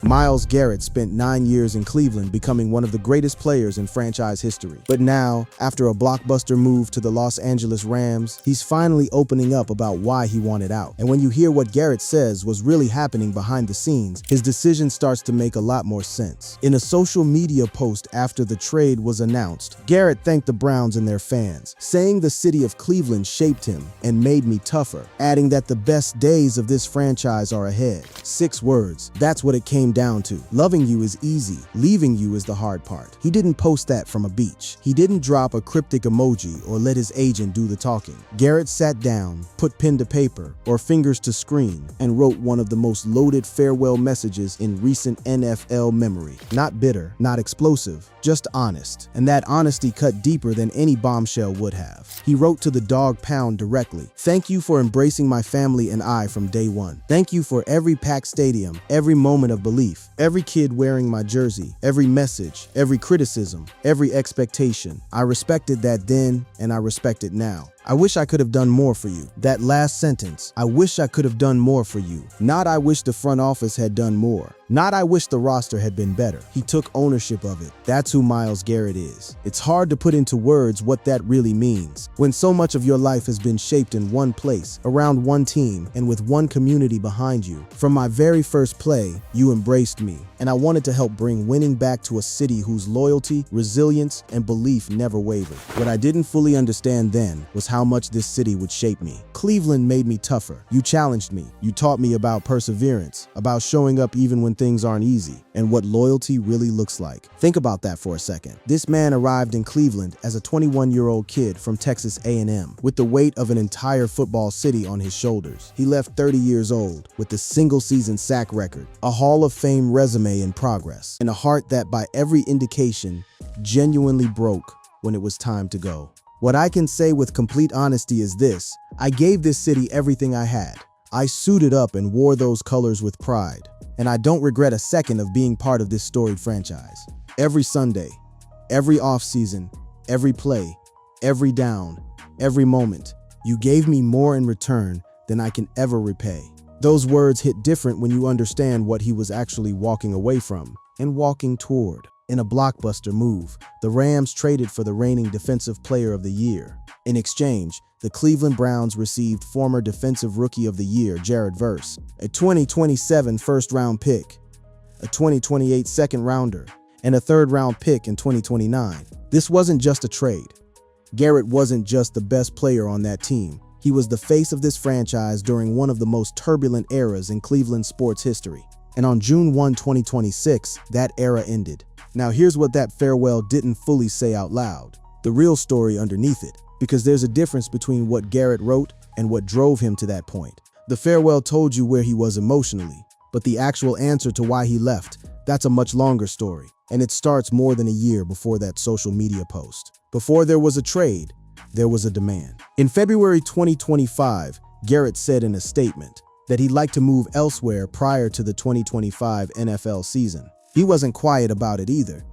Myles Garrett spent 9 years in Cleveland, becoming one of the greatest players in franchise history. But now, after a blockbuster move to the Los Angeles Rams, he's finally opening up about why he wanted out. And when you hear what Garrett says was really happening behind the scenes, his decision starts to make a lot more sense. In a social media post after the trade was announced, Garrett thanked the Browns and their fans, saying the city of Cleveland shaped him and made me tougher, adding that the best days of this franchise are ahead. 6 words. That's what it came down to. Loving you is easy. Leaving you is the hard part. He didn't post that from a beach. He didn't drop a cryptic emoji or let his agent do the talking. Garrett sat down, put pen to paper or fingers to screen, and wrote one of the most loaded farewell messages in recent NFL memory. Not bitter, not explosive, just honest. And that honesty cut deeper than any bombshell would have. He wrote to the dog pound directly. Thank you for embracing my family and I from day one. Thank you for every packed stadium, every moment of belief, every kid wearing my jersey, every message, every criticism, every expectation. I respected that then, and I respect it now. I wish I could have done more for you. That last sentence, I wish I could have done more for you. Not I wish the front office had done more. Not I wish the roster had been better. He took ownership of it. That's who Myles Garrett is. It's hard to put into words what that really means. When so much of your life has been shaped in one place, around one team, and with one community behind you. From my very first play, you embraced me, and I wanted to help bring winning back to a city whose loyalty, resilience, and belief never wavered. What I didn't fully understand then was how much this city would shape me. Cleveland made me tougher. You challenged me. You taught me about perseverance, about showing up even when things aren't easy, and what loyalty really looks like. Think about that for a second. This man arrived in Cleveland as a 21-year-old kid from Texas A&M, with the weight of an entire football city on his shoulders. He left 30 years old with a single-season sack record, a Hall of Fame resume in progress, and a heart that, by every indication, genuinely broke when it was time to go. What I can say with complete honesty is this: I gave this city everything I had. I suited up and wore those colors with pride. And I don't regret a second of being part of this storied franchise. Every Sunday, every offseason, every play, every down, every moment, you gave me more in return than I can ever repay. Those words hit different when you understand what he was actually walking away from and walking toward. In a blockbuster move, the Rams traded for the reigning Defensive Player of the Year. In exchange, the Cleveland Browns received former Defensive Rookie of the Year Jared Verse, a 2027 first-round pick, a 2028 second-rounder, and a third-round pick in 2029. This wasn't just a trade. Garrett wasn't just the best player on that team. He was the face of this franchise during one of the most turbulent eras in Cleveland sports history. And on June 1, 2026, that era ended. Now here's what that farewell didn't fully say out loud. The real story underneath it. Because there's a difference between what Garrett wrote and what drove him to that point. The farewell told you where he was emotionally, but the actual answer to why he left, that's a much longer story. And it starts more than a year before that social media post. Before there was a trade, there was a demand. In February 2025, Garrett said in a statement that he'd like to move elsewhere prior to the 2025 NFL season. He wasn't quiet about it either.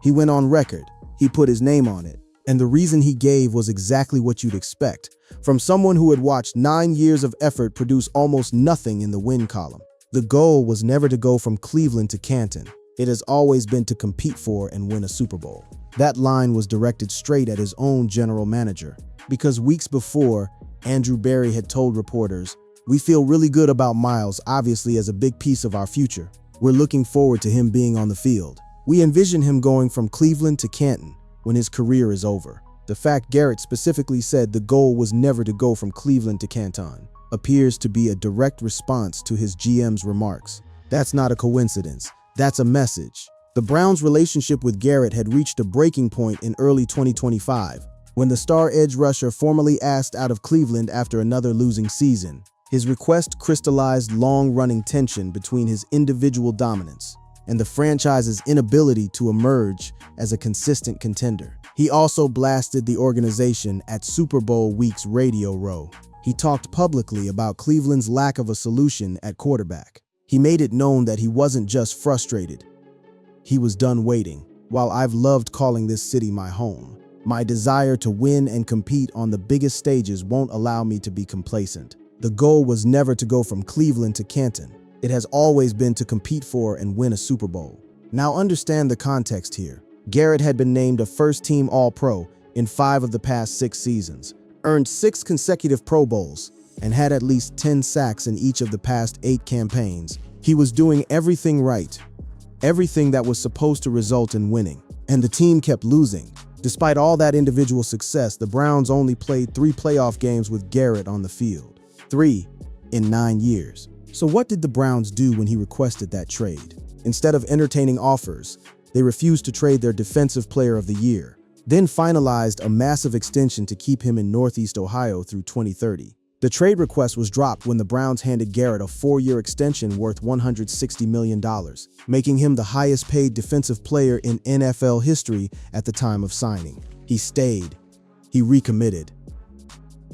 He went on record. He put his name on it. And the reason he gave was exactly what you'd expect from someone who had watched 9 years of effort produce almost nothing in the win column. The goal was never to go from Cleveland to Canton. It has always been to compete for and win a Super Bowl. That line was directed straight at his own general manager, because weeks before, Andrew Berry had told reporters, "We feel really good about Myles, obviously as a big piece of our future. We're looking forward to him being on the field. We envision him going from Cleveland to Canton when his career is over." The fact Garrett specifically said the goal was never to go from Cleveland to Canton appears to be a direct response to his GM's remarks. That's not a coincidence. That's a message. The Browns' relationship with Garrett had reached a breaking point in early 2025, when the star edge rusher formally asked out of Cleveland after another losing season. His request crystallized long-running tension between his individual dominance and the franchise's inability to emerge as a consistent contender. He also blasted the organization at Super Bowl week's Radio Row. He talked publicly about Cleveland's lack of a solution at quarterback. He made it known that he wasn't just frustrated. He was done waiting. While I've loved calling this city my home, my desire to win and compete on the biggest stages won't allow me to be complacent. The goal was never to go from Cleveland to Canton. It has always been to compete for and win a Super Bowl. Now understand the context here. Garrett had been named a first-team All-Pro in 5 of the past 6 seasons, earned 6 consecutive Pro Bowls, and had at least 10 sacks in each of the past 8 campaigns. He was doing everything right, everything that was supposed to result in winning, and the team kept losing. Despite all that individual success, the Browns only played 3 playoff games with Garrett on the field. 3 in 9 years. So what did the Browns do when he requested that trade? Instead of entertaining offers, they refused to trade their Defensive Player of the Year, then finalized a massive extension to keep him in Northeast Ohio through 2030. The trade request was dropped when the Browns handed Garrett a 4-year extension worth $160 million, making him the highest-paid defensive player in NFL history at the time of signing. He stayed. He recommitted.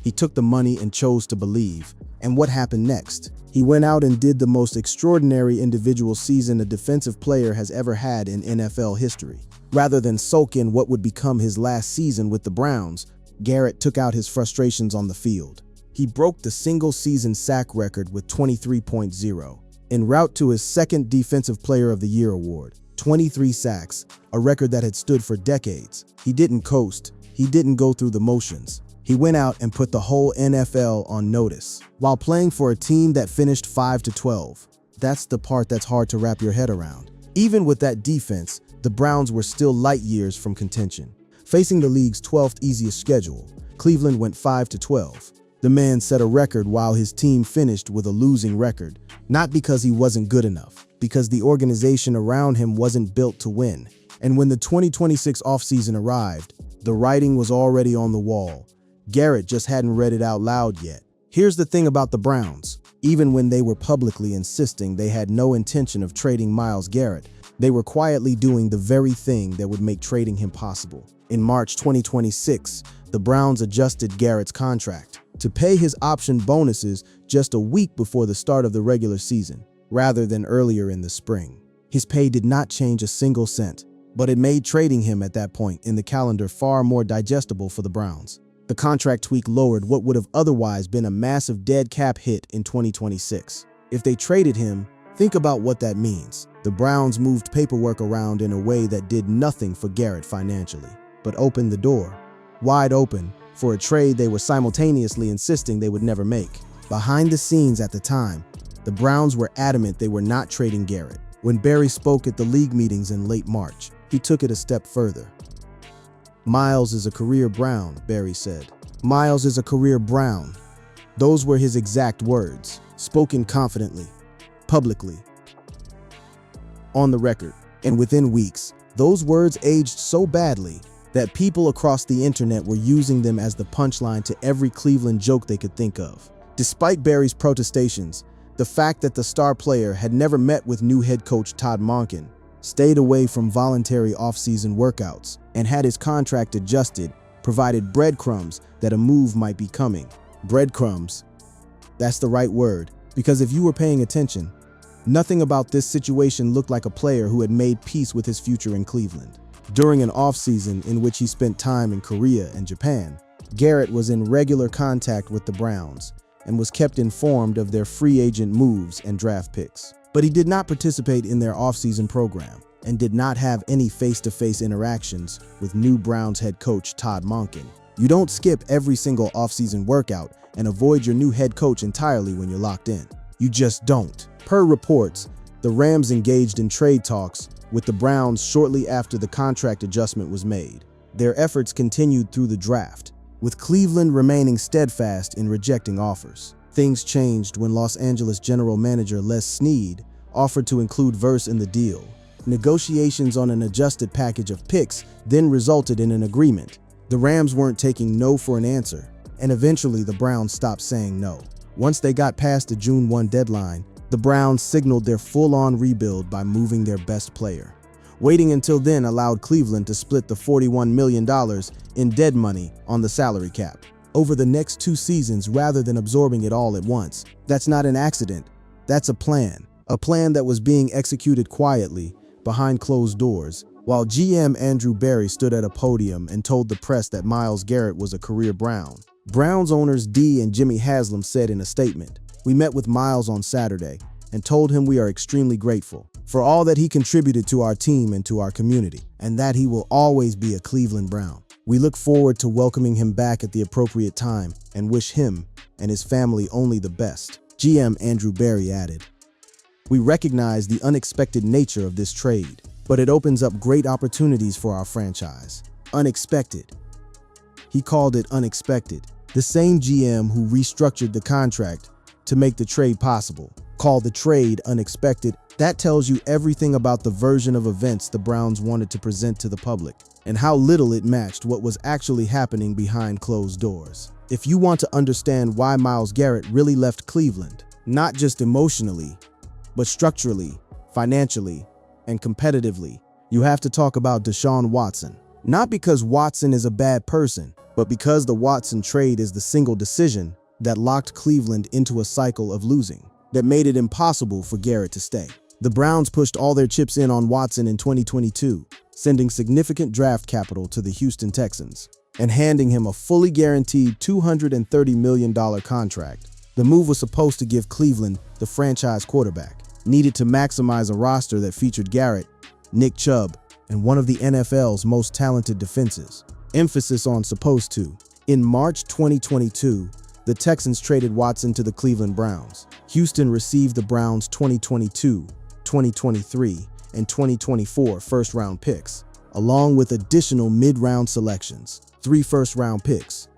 He took the money and chose to believe. And what happened next? He went out and did the most extraordinary individual season a defensive player has ever had in NFL history. Rather than sulk in what would become his last season with the Browns, Garrett took out his frustrations on the field. He broke the single-season sack record with 23.0, en route to his second Defensive Player of the Year award. 23 sacks, a record that had stood for decades. He didn't coast. He didn't go through the motions. He went out and put the whole NFL on notice, while playing for a team that finished 5-12. That's the part that's hard to wrap your head around. Even with that defense, the Browns were still light years from contention. Facing the league's 12th easiest schedule, Cleveland went 5-12. The man set a record while his team finished with a losing record, not because he wasn't good enough, because the organization around him wasn't built to win. And when the 2026 offseason arrived, the writing was already on the wall. Garrett just hadn't read it out loud yet. Here's the thing about the Browns. Even when they were publicly insisting they had no intention of trading Myles Garrett, they were quietly doing the very thing that would make trading him possible. In March 2026, the Browns adjusted Garrett's contract to pay his option bonuses just a week before the start of the regular season, rather than earlier in the spring. His pay did not change a single cent, but it made trading him at that point in the calendar far more digestible for the Browns. The contract tweak lowered what would have otherwise been a massive dead cap hit in 2026. If they traded him, think about what that means. The Browns moved paperwork around in a way that did nothing for Garrett financially, but opened the door, wide open, for a trade they were simultaneously insisting they would never make. Behind the scenes at the time, the Browns were adamant they were not trading Garrett. When Barry spoke at the league meetings in late March, he took it a step further. "Myles is a career Brown," Barry said. "Myles is a career Brown." Those were his exact words, spoken confidently, publicly, on the record. And within weeks, those words aged so badly that people across the internet were using them as the punchline to every Cleveland joke they could think of. Despite Barry's protestations, the fact that the star player had never met with new head coach Todd Monken, stayed away from voluntary offseason workouts, and had his contract adjusted provided breadcrumbs that a move might be coming. Breadcrumbs. That's the right word, because if you were paying attention, nothing about this situation looked like a player who had made peace with his future in Cleveland. During an offseason in which he spent time in Korea and Japan, Garrett was in regular contact with the Browns and was kept informed of their free agent moves and draft picks. But he did not participate in their offseason program and did not have any face-to-face interactions with new Browns head coach Todd Monken. You don't skip every single offseason workout and avoid your new head coach entirely when you're locked in. You just don't. Per reports, the Rams engaged in trade talks with the Browns shortly after the contract adjustment was made. Their efforts continued through the draft, with Cleveland remaining steadfast in rejecting offers. Things changed when Los Angeles general manager Les Snead offered to include Verse in the deal. Negotiations on an adjusted package of picks then resulted in an agreement. The Rams weren't taking no for an answer, and eventually the Browns stopped saying no. Once they got past the June 1 deadline, the Browns signaled their full-on rebuild by moving their best player. Waiting until then allowed Cleveland to split the $41 million in dead money on the salary cap over the next 2 seasons rather than absorbing it all at once. That's not an accident. That's a plan that was being executed quietly behind closed doors, while GM Andrew Barry stood at a podium and told the press that Myles Garrett was a career Brown. Browns owners Dee and Jimmy Haslam said in a statement, "We met with Myles on Saturday, and told him we are extremely grateful for all that he contributed to our team and to our community, and that he will always be a Cleveland Brown. We look forward to welcoming him back at the appropriate time and wish him and his family only the best. GM Andrew Berry added, "We recognize the unexpected nature of this trade, but it opens up great opportunities for our franchise." Unexpected. He called it unexpected. The same GM who restructured the contract to make the trade possible called the trade unexpected. That tells you everything about the version of events the Browns wanted to present to the public and how little it matched what was actually happening behind closed doors. If you want to understand why Myles Garrett really left Cleveland, not just emotionally, but structurally, financially, and competitively, you have to talk about Deshaun Watson. Not because Watson is a bad person, but because the Watson trade is the single decision that locked Cleveland into a cycle of losing that made it impossible for Garrett to stay. The Browns pushed all their chips in on Watson in 2022, sending significant draft capital to the Houston Texans and handing him a fully guaranteed $230 million contract. The move was supposed to give Cleveland the franchise quarterback needed to maximize a roster that featured Garrett, Nick Chubb, and one of the NFL's most talented defenses. Emphasis on supposed to. In March 2022, the Texans traded Watson to the Cleveland Browns. Houston received the Browns' 2022, 2023, and 2024 first-round picks, along with additional mid-round selections. 3 first-round picks.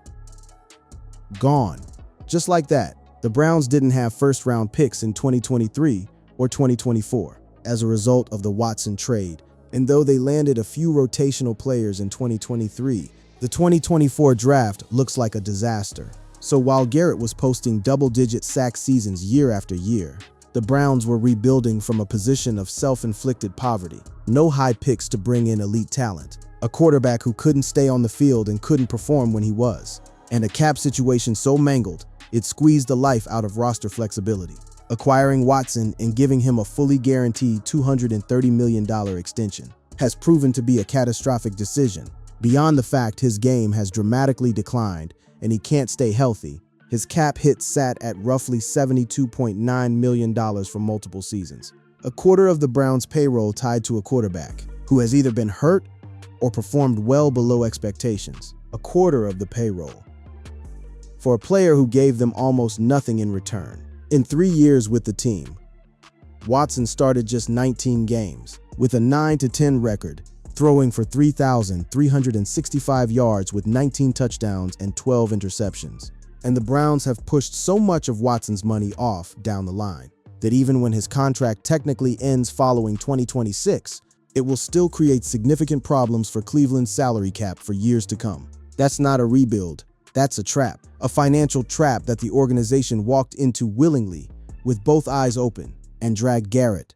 Gone. Just like that, the Browns didn't have first-round picks in 2023 or 2024 as a result of the Watson trade. And though they landed a few rotational players in 2023, the 2024 draft looks like a disaster. So while Garrett was posting double-digit sack seasons year after year, the Browns were rebuilding from a position of self-inflicted poverty. No high picks to bring in elite talent, a quarterback who couldn't stay on the field and couldn't perform when he was, and a cap situation so mangled it squeezed the life out of roster flexibility. Acquiring Watson and giving him a fully guaranteed $230 million extension has proven to be a catastrophic decision. Beyond the fact his game has dramatically declined and he can't stay healthy, his cap hit sat at roughly $72.9 million for multiple seasons. A quarter of the Browns' payroll tied to a quarterback who has either been hurt or performed well below expectations. A quarter of the payroll for a player who gave them almost nothing in return. In 3 years with the team, Watson started just 19 games with a 9-10 record, throwing for 3,365 yards with 19 touchdowns and 12 interceptions. And the Browns have pushed so much of Watson's money off down the line that even when his contract technically ends following 2026, it will still create significant problems for Cleveland's salary cap for years to come. That's not a rebuild. That's a trap, a financial trap that the organization walked into willingly, with both eyes open, and dragged Garrett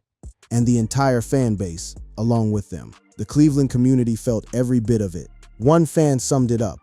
and the entire fan base along with them. The Cleveland community felt every bit of it. One fan summed it up: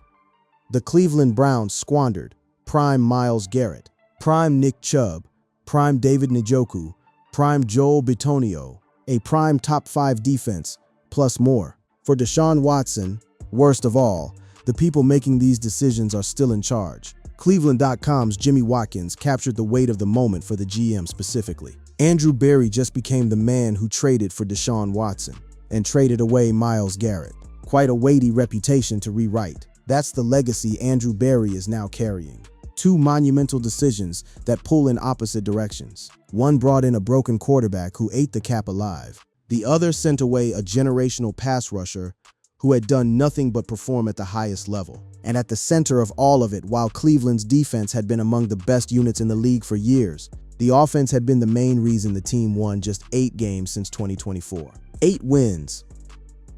the Cleveland Browns squandered prime Myles Garrett, prime Nick Chubb, prime David Njoku, prime Joel Bitonio, a prime top 5 defense, plus more. For Deshaun Watson, worst of all, the people making these decisions are still in charge. Cleveland.com's Jimmy Watkins captured the weight of the moment for the GM specifically. Andrew Berry just became the man who traded for Deshaun Watson and traded away Myles Garrett. Quite a weighty reputation to rewrite. That's the legacy Andrew Berry is now carrying. 2 monumental decisions that pull in opposite directions. One brought in a broken quarterback who ate the cap alive. The other sent away a generational pass rusher who had done nothing but perform at the highest level. And at the center of all of it, while Cleveland's defense had been among the best units in the league for years, the offense had been the main reason the team won just 8 games since 2024. 8 wins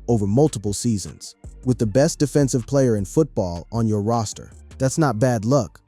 over multiple seasons, with the best defensive player in football on your roster. That's not bad luck.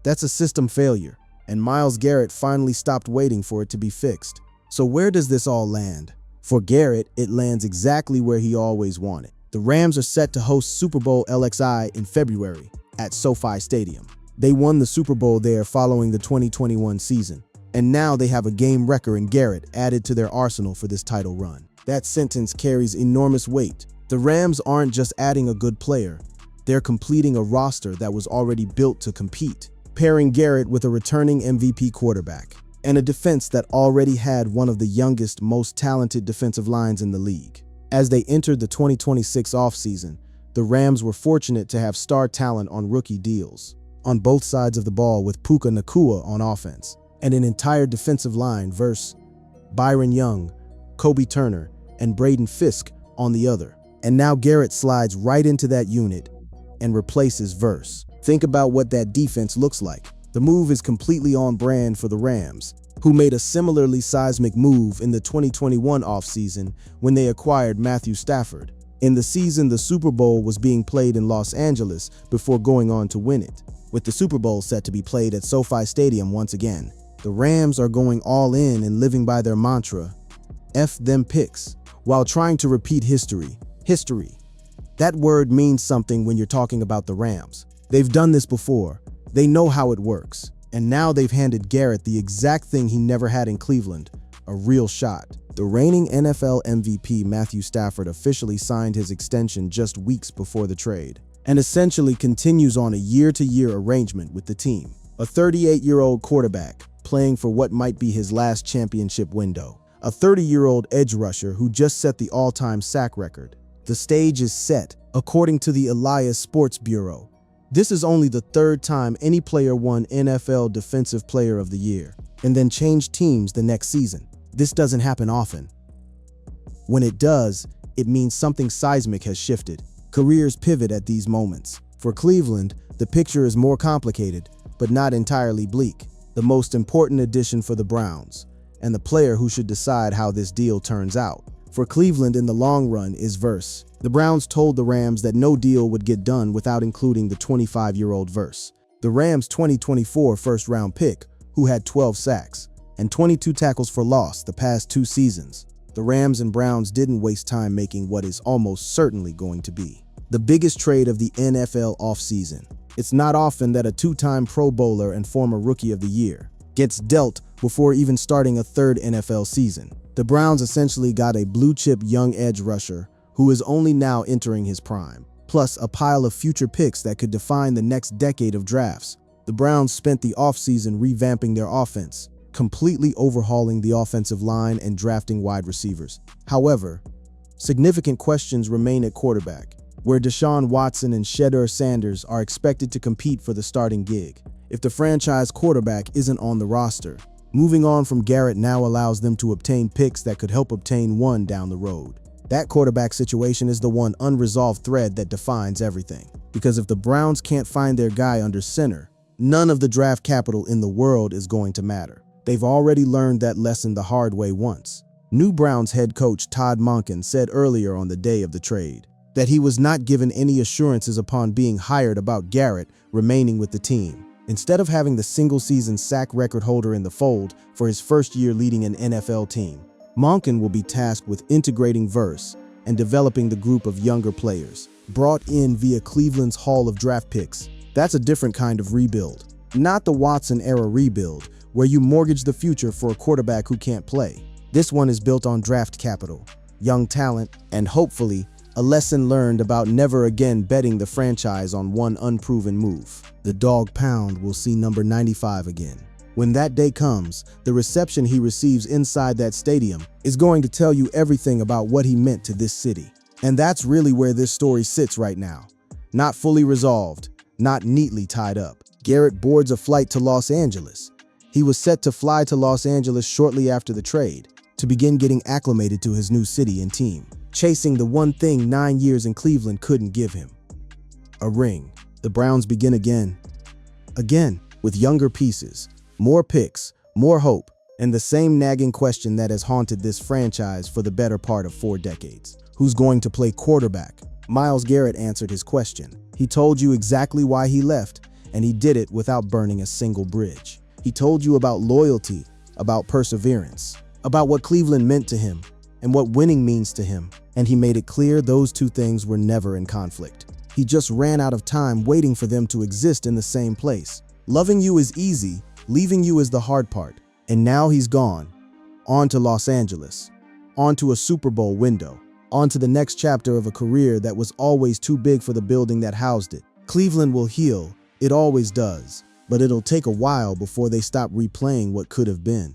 That's a system failure, and Myles Garrett finally stopped waiting for it to be fixed. So where does this all land? For Garrett, it lands exactly where he always wanted. The Rams are set to host Super Bowl LXI in February at SoFi Stadium. They won the Super Bowl there following the 2021 season, and now they have a game wrecker in Garrett added to their arsenal for this title run. That sentence carries enormous weight. The Rams aren't just adding a good player, they're completing a roster that was already built to compete. Pairing Garrett with a returning MVP quarterback, and a defense that already had one of the youngest, most talented defensive lines in the league. As they entered the 2026 offseason, the Rams were fortunate to have star talent on rookie deals on both sides of the ball, with Puka Nacua on offense and an entire defensive line versus Byron Young, Kobe Turner, and Braden Fisk on the other. And now Garrett slides right into that unit and replaces Verse. Think about what that defense looks like. The move is completely on brand for the Rams, who made a similarly seismic move in the 2021 offseason when they acquired Matthew Stafford. In the season, the Super Bowl was being played in Los Angeles before going on to win it, with the Super Bowl set to be played at SoFi Stadium once again. The Rams are going all in and living by their mantra, F them picks, while trying to repeat history. History. That word means something when you're talking about the Rams. They've done this before. They know how it works. And now they've handed Garrett the exact thing he never had in Cleveland, a real shot. The reigning NFL MVP Matthew Stafford officially signed his extension just weeks before the trade, and essentially continues on a year-to-year arrangement with the team. A 38-year-old quarterback playing for what might be his last championship window. A 30-year-old edge rusher who just set the all-time sack record. The stage is set, according to the Elias Sports Bureau. This is only the third time any player won NFL Defensive Player of the Year and then changed teams the next season. This doesn't happen often. When it does, it means something seismic has shifted. Careers pivot at these moments. For Cleveland, the picture is more complicated, but not entirely bleak. The most important addition for the Browns, and the player who should decide how this deal turns out. For Cleveland in the long run is Verse. The Browns told the Rams that no deal would get done without including the 25-year-old Verse, the Rams' 2024 first-round pick, who had 12 sacks and 22 tackles for loss the past 2 seasons. The Rams and Browns didn't waste time making what is almost certainly going to be the biggest trade of the NFL offseason. It's not often that a 2-time Pro Bowler and former Rookie of the Year gets dealt before even starting a 3rd NFL season. The Browns essentially got a blue-chip young edge rusher who is only now entering his prime, plus a pile of future picks that could define the next decade of drafts. The Browns spent the offseason revamping their offense, completely overhauling the offensive line and drafting wide receivers. However, significant questions remain at quarterback, where Deshaun Watson and Shedeur Sanders are expected to compete for the starting gig if the franchise quarterback isn't on the roster. Moving on from Garrett now allows them to obtain picks that could help obtain one down the road. That quarterback situation is the one unresolved thread that defines everything. Because if the Browns can't find their guy under center, none of the draft capital in the world is going to matter. They've already learned that lesson the hard way once. New Browns head coach Todd Monken said earlier on the day of the trade that he was not given any assurances upon being hired about Garrett remaining with the team. Instead of having the single-season sack record holder in the fold for his first year leading an NFL team, Monken will be tasked with integrating Verse and developing the group of younger players brought in via Cleveland's haul of draft picks. That's a different kind of rebuild, not the Watson-era rebuild where you mortgage the future for a quarterback who can't play. This one is built on draft capital, young talent, and hopefully a lesson learned about never again betting the franchise on one unproven move. The dog pound will see number 95 again. When that day comes, the reception he receives inside that stadium is going to tell you everything about what he meant to this city. And that's really where this story sits right now. Not fully resolved, not neatly tied up. Garrett boards a flight to Los Angeles. He was set to fly to Los Angeles shortly after the trade to begin getting acclimated to his new city and team, chasing the one thing 9 years in Cleveland couldn't give him: a ring. The Browns begin again, with younger pieces, more picks, more hope, and the same nagging question that has haunted this franchise for the better part of 4 decades. Who's going to play quarterback? Myles Garrett answered his question. He told you exactly why he left, and he did it without burning a single bridge. He told you about loyalty, about perseverance, about what Cleveland meant to him, and what winning means to him. And he made it clear those 2 things were never in conflict. He just ran out of time waiting for them to exist in the same place. Loving you is easy, leaving you is the hard part. And now he's gone. On to Los Angeles. On to a Super Bowl window. On to the next chapter of a career that was always too big for the building that housed it. Cleveland will heal. It always does. But it'll take a while before they stop replaying what could have been.